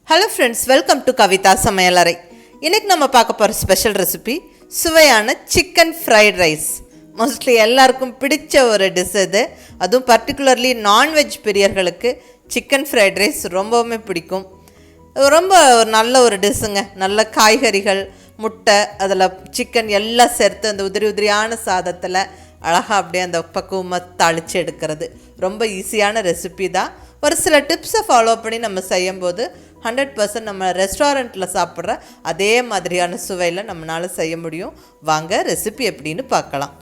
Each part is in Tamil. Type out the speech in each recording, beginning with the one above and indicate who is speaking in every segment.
Speaker 1: ஹலோ ஃப்ரெண்ட்ஸ், வெல்கம் டு கவிதாசமையலறை. இன்றைக்கி நம்ம பார்க்க போகிற ஸ்பெஷல் ரெசிபி சுவையான சிக்கன் ஃப்ரைட் ரைஸ். மோஸ்ட்லி எல்லாருக்கும் பிடிச்ச ஒரு டிஷ் இது. அதுவும் பர்டிகுலர்லி நான்வெஜ் பிரியர்களுக்கு சிக்கன் ஃப்ரைட் ரைஸ் ரொம்பவுமே பிடிக்கும். ரொம்ப நல்ல ஒரு டிஷ்ஷுங்க. நல்ல காய்கறிகள், முட்டை, அதில் சிக்கன் எல்லாம் சேர்த்து அந்த உதிரி உதிரியான சாதத்தில் அழகாக அப்படியே அந்த பக்குவமாக தாளித்து எடுக்கிறது ரொம்ப ஈஸியான ரெசிபி தான். ஒரு சில டிப்ஸை ஃபாலோ பண்ணி நம்ம செய்யும்போது 100% நம்ம ரெஸ்டாரண்ட்டில் சாப்பிட்ற அதே மாதிரியான சுவையில் நம்மளால் செய்ய முடியும். வாங்க ரெசிபி எப்படின்னு பார்க்கலாம்.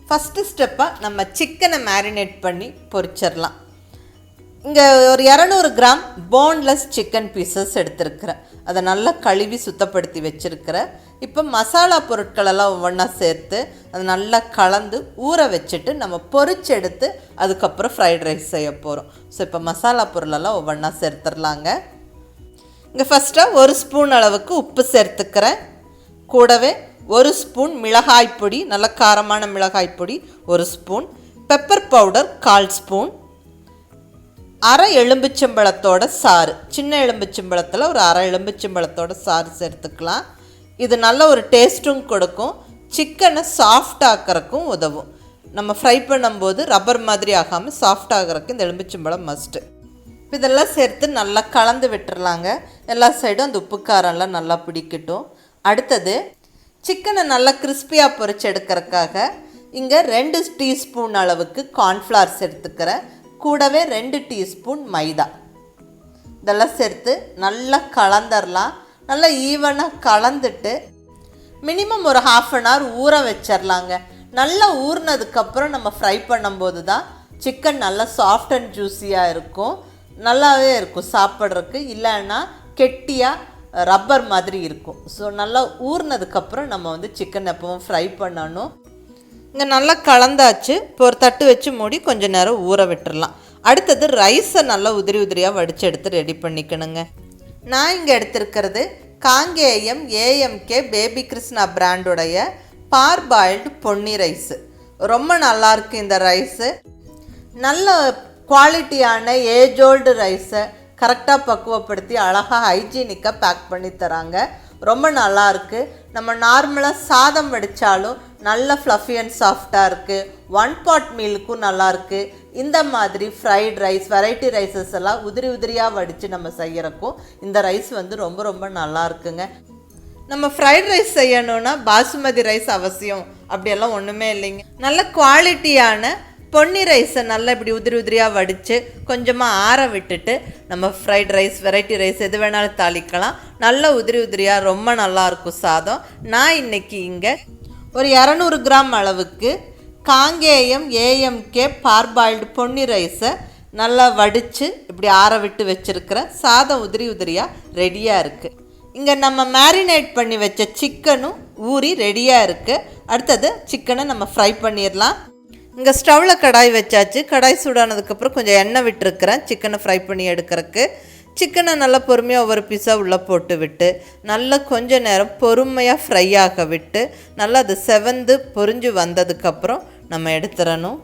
Speaker 1: ஃபஸ்ட்டு ஸ்டெப்பாக நம்ம சிக்கனை மேரினேட் பண்ணி பொரிச்சிடலாம். இங்கே ஒரு 200 கிராம் போன்லெஸ் சிக்கன் பீசஸ் எடுத்துருக்கிறேன். அதை நல்லா கழுவி சுத்தப்படுத்தி வச்சுருக்கிறேன். இப்போ மசாலா பொருட்களெல்லாம் ஒவ்வொன்றா சேர்த்து அதை நல்லா கலந்து ஊற வச்சுட்டு நம்ம பொரிச்சு எடுத்து அதுக்கப்புறம் ஃப்ரைட் ரைஸ் செய்ய போகிறோம். ஸோ இப்போ மசாலா பொருளெல்லாம் ஒவ்வொன்றா சேர்த்துடலாங்க. இங்கே ஃபஸ்ட்டாக 1 ஸ்பூன் அளவுக்கு உப்பு சேர்த்துக்கிறேன். கூடவே 1 ஸ்பூன் மிளகாய் பொடி, நல்ல காரமான மிளகாய் பொடி 1 ஸ்பூன், பெப்பர் பவுடர் 1/4 ஸ்பூன், அரை எலும்பிச்சம்பழத்தோட சாறு, சின்ன எலும்பிச்சம்பழத்தில் ஒரு அரை எலும்பிச்சம்பழத்தோட சாறு சேர்த்துக்கலாம். இது நல்ல ஒரு டேஸ்ட்டும் கொடுக்கும், சிக்கனை சாஃப்ட் ஆக்கிறதுக்கும் உதவும். நம்ம ஃப்ரை பண்ணும்போது ரப்பர் மாதிரி ஆகாமல் சாஃப்ட் ஆகிறதுக்கு இந்த எலும்பிச்சம்பழம் மஸ்ட்டு. இதெல்லாம் சேர்த்து நல்லா கலந்து விட்டுறலாங்க. எல்லா சைடும் அந்த உப்பு காரம்லாம் நல்லா பிடிக்கட்டும். அடுத்தது சிக்கனை நல்லா கிறிஸ்பியாக பொரிச்சு எடுக்கிறதுக்காக இங்கே 2 டீஸ்பூன் அளவுக்கு கார்ன்ஃப்ளவர் சேர்த்துக்கிறேன். கூடவே 2 டீஸ்பூன் மைதா. இதெல்லாம் சேர்த்து நல்லா கலந்துடலாம். நல்லா ஈவனாக கலந்துட்டு மினிமம் ஒரு 1/2 hour ஊற வச்சிடலாங்க. நல்லா ஊறினதுக்கப்புறம் நம்ம ஃப்ரை பண்ணும்போது தான் சிக்கன் நல்லா சாஃப்ட் அண்ட் ஜூஸியாக இருக்கும், நல்லாவே இருக்கும் சாப்பிட்றதுக்கு. இல்லைன்னா கெட்டியாக ரப்பர் மாதிரி இருக்கும். ஸோ நல்லா ஊறினதுக்கப்புறம் நம்ம சிக்கன் எப்பவும் ஃப்ரை பண்ணணும். இங்கே நல்லா கலந்தாச்சு. இப்போ ஒரு தட்டு வச்சு மூடி கொஞ்சம் நேரம் ஊற விட்டுடலாம். அடுத்தது ரைஸை நல்லா உதிரி உதிரியாக வடித்து எடுத்து ரெடி பண்ணிக்கணுங்க. நான் இங்கே எடுத்துருக்கிறது காங்கேயம் ஏஎம்கே பேபி கிருஷ்ணா பிராண்டுடைய பார்பாயில்டு பொன்னி ரைஸு. ரொம்ப நல்லாயிருக்கு இந்த ரைஸு. நல்ல குவாலிட்டியான ஏஜ் ஓல்டு ரைஸை கரெக்டாக பக்குவப்படுத்தி அழகாக ஹைஜீனிக்காக பேக் பண்ணி தராங்க. ரொம்ப நல்லாயிருக்கு. நம்ம நார்மலாக சாதம் வடித்தாலும் நல்ல ஃப்ளஃபி அண்ட் சாஃப்டாக இருக்குது. 1 pot மீலுக்கும் நல்லாயிருக்கு. இந்த மாதிரி ஃப்ரைட் ரைஸ், வெரைட்டி ரைஸஸ் எல்லாம் உதிரி உதிரியாக வடித்து நம்ம செய்கிறக்கும் இந்த ரைஸ் ரொம்ப ரொம்ப நல்லா இருக்குங்க. நம்ம ஃப்ரைட் ரைஸ் செய்யணுன்னா பாசுமதி ரைஸ் அவசியம் அப்படியெல்லாம் ஒன்றுமே இல்லைங்க. நல்ல குவாலிட்டியான பொன்னி ரைஸை நல்லா இப்படி உதிரி உதிரியாக வடித்து கொஞ்சமாக ஆற விட்டுட்டு நம்ம ஃப்ரைட் ரைஸ், வெரைட்டி ரைஸ் எது வேணாலும் தாளிக்கலாம். நல்ல உதிரி உதிரியாக ரொம்ப நல்லாயிருக்கும் சாதம். நான் இன்றைக்கி இங்கே ஒரு 200 கிராம் அளவுக்கு காங்கேயம் ஏஎம்கே பார்பாயில்டு பொன்னி ரைஸை நல்லா வடித்து இப்படி ஆற விட்டு வச்சுருக்கிறேன். சாதம் உதிரி உதிரியாக ரெடியாக இருக்குது. இங்கே நம்ம மேரினேட் பண்ணி வச்ச சிக்கனும் ஊறி ரெடியாக இருக்குது. அடுத்தது சிக்கனை நம்ம ஃப்ரை பண்ணிடலாம். இங்கே ஸ்டவ்வில் கடாய் வச்சாச்சு. கடாய் சூடானதுக்கப்புறம் கொஞ்சம் எண்ணெய் விட்டுருக்கிறேன் சிக்கனை ஃப்ரை பண்ணி எடுக்கிறதுக்கு. சிக்கனை நல்லா பொறுமையாக ஒவ்வொரு பீஸாக உள்ளே போட்டு விட்டு நல்லா கொஞ்சம் நேரம் பொறுமையாக ஃப்ரை ஆக விட்டு நல்லா அது செவந்து பொரிஞ்சு வந்ததுக்கப்புறம் நம்ம எடுத்துடணும்.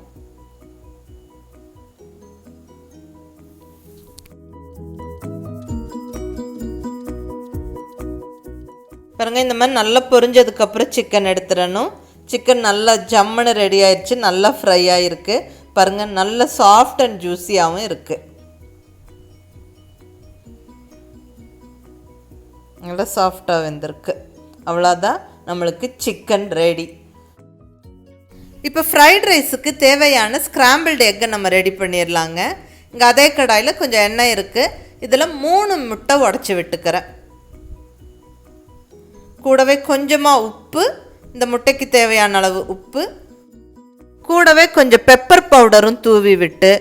Speaker 1: பாருங்கள், இந்த மாதிரி நல்லா பொரிஞ்சதுக்கப்புறம் சிக்கன் எடுத்துடணும். சிக்கன் நல்லா ஜம்முன்னு ரெடி ஆயிடுச்சு. நல்லா ஃப்ரை ஆகிருக்கு. பாருங்கள், நல்ல சாஃப்ட் அண்ட் ஜூஸியாகவும் இருக்குது. நல்லா சாஃப்டாக வெந்திருக்கு. அவ்வளோதான், நம்மளுக்கு சிக்கன் ரெடி. இப்போ ஃப்ரைட் ரைஸுக்கு தேவையான ஸ்க்ராம்பிள்டு எக்கை நம்ம ரெடி பண்ணிடலாங்க. இங்கே அதே கடாயில் கொஞ்சம் எண்ணெய் இருக்குது. இதில் 3 முட்டை உடச்சி விட்டுக்கிறேன். கூடவே கொஞ்சமாக உப்பு, இந்த முட்டைக்கு தேவையான அளவு உப்பு, கூடவே கொஞ்சம் பெப்பர் பவுடரும் தூவி விட்டு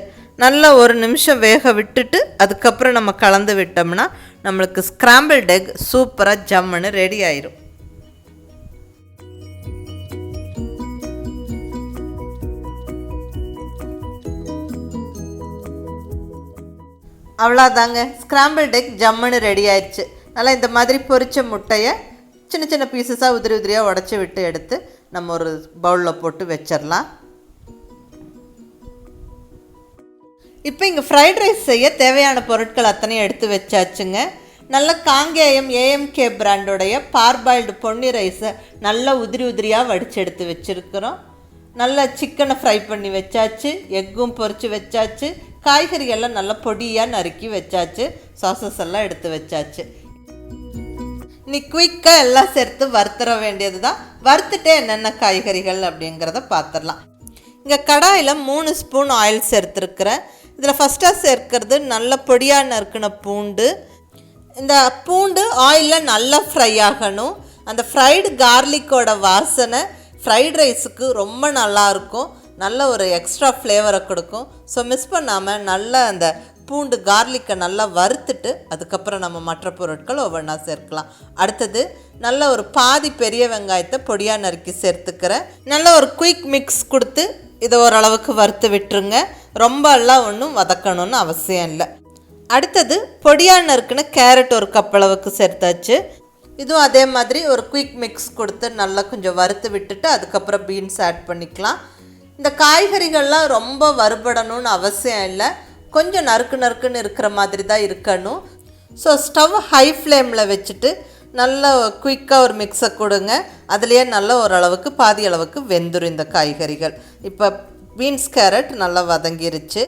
Speaker 1: நல்லா 1 நிமிஷம் வேக விட்டுட்டு அதுக்கப்புறம் நம்ம கலந்து விட்டோம்னா நம்மளுக்கு ஸ்க்ராம்பிள்டு எக் சூப்பராக ஜம்முன்னு ரெடி ஆயிரும். அவ்வளோதாங்க, ஸ்க்ராம்பிள்டு எக் ஜம்முன்னு ரெடி ஆயிடுச்சு. நல்லா இந்த மாதிரி பொரிச்ச முட்டையை சின்ன சின்ன பீசஸாக உதிரி உதிரியாக உடச்சி விட்டு எடுத்து நம்ம ஒரு பவுலில் போட்டு வச்சிடலாம். இப்போ இங்கே ஃப்ரைட் ரைஸ் செய்ய தேவையான பொருட்கள் அத்தனையும் எடுத்து வச்சாச்சுங்க. நல்ல காங்கேயம் ஏஎம்கே பிராண்டோடைய பார்பாயில்டு பொன்னி ரைஸை நல்லா உதிரியாக வடித்து எடுத்து வச்சுருக்கிறோம். நல்லா சிக்கனை ஃப்ரை பண்ணி வச்சாச்சு, எக்கும் பொரித்து வச்சாச்சு, காய்கறிகள்லாம் நல்லா பொடியாக நறுக்கி வச்சாச்சு, சாசஸ் எல்லாம் எடுத்து வச்சாச்சு. இன்னைக்கு குயிக்காக எல்லாம் சேர்த்து வறுத்துற வேண்டியது தான். வறுத்துட்டே என்னென்ன காய்கறிகள் அப்படிங்கிறத பார்த்துடலாம். இங்கே கடாயில் 3 ஸ்பூன் ஆயில் சேர்த்துருக்குறேன். இதில் ஃபஸ்ட்டாக சேர்க்கிறது நல்ல பொடியாக நறுக்கின பூண்டு. இந்த பூண்டு ஆயிலில் நல்லா ஃப்ரை ஆகணும். அந்த ஃப்ரைடு கார்லிக்கோட வாசனை ஃப்ரைட் ரைஸுக்கு ரொம்ப நல்லாயிருக்கும், நல்ல ஒரு எக்ஸ்ட்ரா ஃப்ளேவரை கொடுக்கும். ஸோ மிஸ் பண்ணாமல் நல்லா அந்த பூண்டு கார்லிக்கை நல்லா வறுத்துட்டு அதுக்கப்புறம் நம்ம மற்ற பொருட்கள் ஒவ்வொன்றா சேர்க்கலாம். அடுத்தது நல்ல ஒரு பாதி பெரிய வெங்காயத்தை பொடியாக நறுக்கி சேர்த்துக்கிறேன். நல்ல ஒரு குயிக் மிக்ஸ் கொடுத்து இதை ஓரளவுக்கு வறுத்து விட்டுருங்க. ரொம்ப எல்லாம் ஒன்றும் வதக்கணும்னு அவசியம் இல்லை. அடுத்தது பொடியாக நறுக்குன்னு கேரட் ஒரு கப் அளவுக்கு சேர்த்தாச்சு. இதுவும் அதே மாதிரி ஒரு குயிக் மிக்ஸ் கொடுத்து நல்லா கொஞ்சம் வறுத்து விட்டுட்டு அதுக்கப்புறம் பீன்ஸ் ஆட் பண்ணிக்கலாம். இந்த காய்கறிகள்லாம் ரொம்ப வறுபடணும்னு அவசியம் இல்லை, கொஞ்சம் நறுக்குன்னு இருக்கிற மாதிரி தான் இருக்கணும். ஸோ ஸ்டவ் ஹை ஃப்ளேமில் வச்சுட்டு நல்லா குயிக்காக ஒரு மிக்ஸை கொடுங்க. அதுலேயே நல்ல ஓரளவுக்கு பாதி அளவுக்கு வெந்துடும் இந்த காய்கறிகள். இப்போ பீன்ஸ் கேரட் நல்லா வதங்கிருச்சு.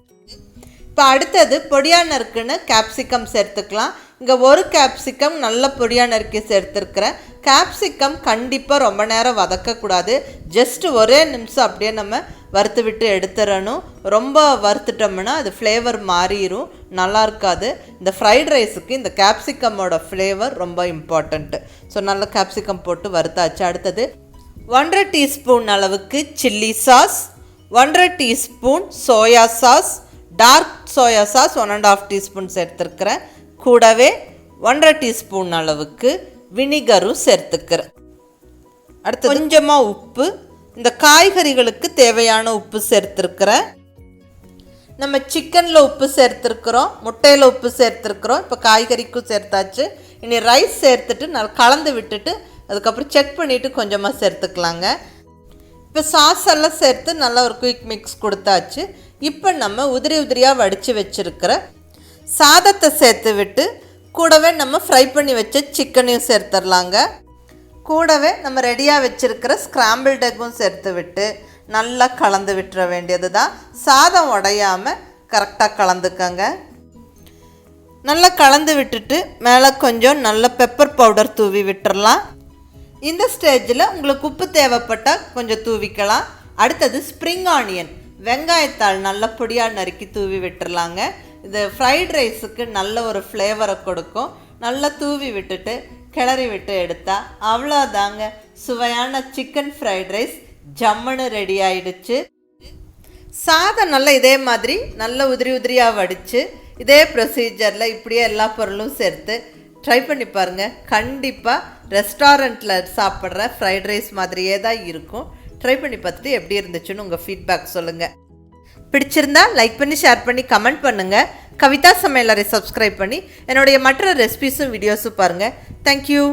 Speaker 1: இப்போ அடுத்தது பொடியாக நறுக்குன்னு கேப்சிகம் சேர்த்துக்கலாம். இங்கே ஒரு கேப்சிகம் நல்ல பொடியாக நறுக்கி சேர்த்துருக்குறேன். கேப்சிகம் கண்டிப்பாக ரொம்ப நேரம் வதக்கக்கூடாது, ஜஸ்ட்டு ஒரே நிமிஷம் அப்படியே நம்ம வறுத்து விட்டு எடுத்துடணும். ரொம்ப வறுத்துட்டோம்னா அது ஃப்ளேவர் மாறிடும், நல்லா இருக்காது. இந்த ஃப்ரைட் ரைஸுக்கு இந்த கேப்சிகமோட ஃப்ளேவர் ரொம்ப இம்பார்ட்டண்ட்டு. ஸோ நல்லா கேப்சிகம் போட்டு வறுத்தாச்சு. அடுத்தது 1.5 டீஸ்பூன் அளவுக்கு chilli sauce, 1.5 teaspoon soya sauce, dark soya sauce 1.5 teaspoon சேர்த்துருக்கிறேன். கூடவே 1.5 டீஸ்பூன் அளவுக்கு வினிகரும் சேர்த்துக்கிறேன். அடுத்து கொஞ்சமாக உப்பு, இந்த காய்கறிகளுக்கு தேவையான உப்பு சேர்த்துருக்கிறேன். நம்ம சிக்கனில் உப்பு சேர்த்துருக்குறோம், முட்டையில் உப்பு சேர்த்துருக்குறோம், இப்போ காய்கறிக்கும் சேர்த்தாச்சு. இனி ரைஸ் சேர்த்துட்டு நல்லா கலந்து விட்டுட்டு அதுக்கப்புறம் செக் பண்ணிவிட்டு கொஞ்சமாக சேர்த்துக்கலாங்க. இப்போ சாஸ் எல்லாம் சேர்த்து நல்லா ஒரு குயிக் மிக்ஸ் கொடுத்தாச்சு. இப்போ நம்ம உதிரியாக வடித்து வச்சுருக்கிற சாதத்தை சேர்த்து விட்டு கூடவே நம்ம ஃப்ரை பண்ணி வச்ச சிக்கனையும் சேர்த்துடலாங்க. கூடவே நம்ம ரெடியாக வச்சுருக்கிற ஸ்க்ராம்பிள்ட் எக்கும் சேர்த்து விட்டு நல்லா கலந்து விட்டுற வேண்டியது தான். சாதம் உடையாமல் கரெக்டாக கலந்துக்கங்க. நல்லா கலந்து விட்டுட்டு மேலே கொஞ்சம் நல்ல பெப்பர் பவுடர் தூவி விட்டுறலாம். இந்த ஸ்டேஜில் உங்களுக்கு உப்பு தேவைப்பட்டால் கொஞ்சம் தூவிக்கலாம். அடுத்தது ஸ்ப்ரிங் ஆனியன் வெங்காயத்தாள் நல்ல பொடியாக நறுக்கி தூவி விட்டுறலாங்க. இது ஃப்ரைட் ரைஸுக்கு நல்ல ஒரு ஃப்ளேவரை கொடுக்கும். நல்லா தூவி விட்டுட்டு கிளறி விட்டு எடுத்தால் அவ்வளோதாங்க, சுவையான சிக்கன் ஃப்ரைட் ரைஸ் ஜம்முன்னு ரெடி ஆகிடுச்சு. சாதம் நல்லா இதே மாதிரி நல்ல உதிரியாக வடித்து இதே ப்ரொசீஜரில் இப்படியே எல்லா பொருளும் சேர்த்து ட்ரை பண்ணி பாருங்கள். கண்டிப்பாக ரெஸ்டாரண்ட்டில் சாப்பிட்ற ஃப்ரைட் ரைஸ் மாதிரியே தான் இருக்கும். ட்ரை பண்ணி பார்த்துட்டு எப்படி இருந்துச்சுன்னு உங்கள் ஃபீட்பேக் சொல்லுங்கள். பிடிச்சிருந்தா லைக் பண்ணி ஷேர் பண்ணி கமெண்ட் பண்ணுங்கள். கவிதா சமையலறை சப்ஸ்கிரைப் பண்ணி என்னுடைய மற்ற ரெசிபிஸும் வீடியோஸும் பாருங்கள். தேங்க்யூ.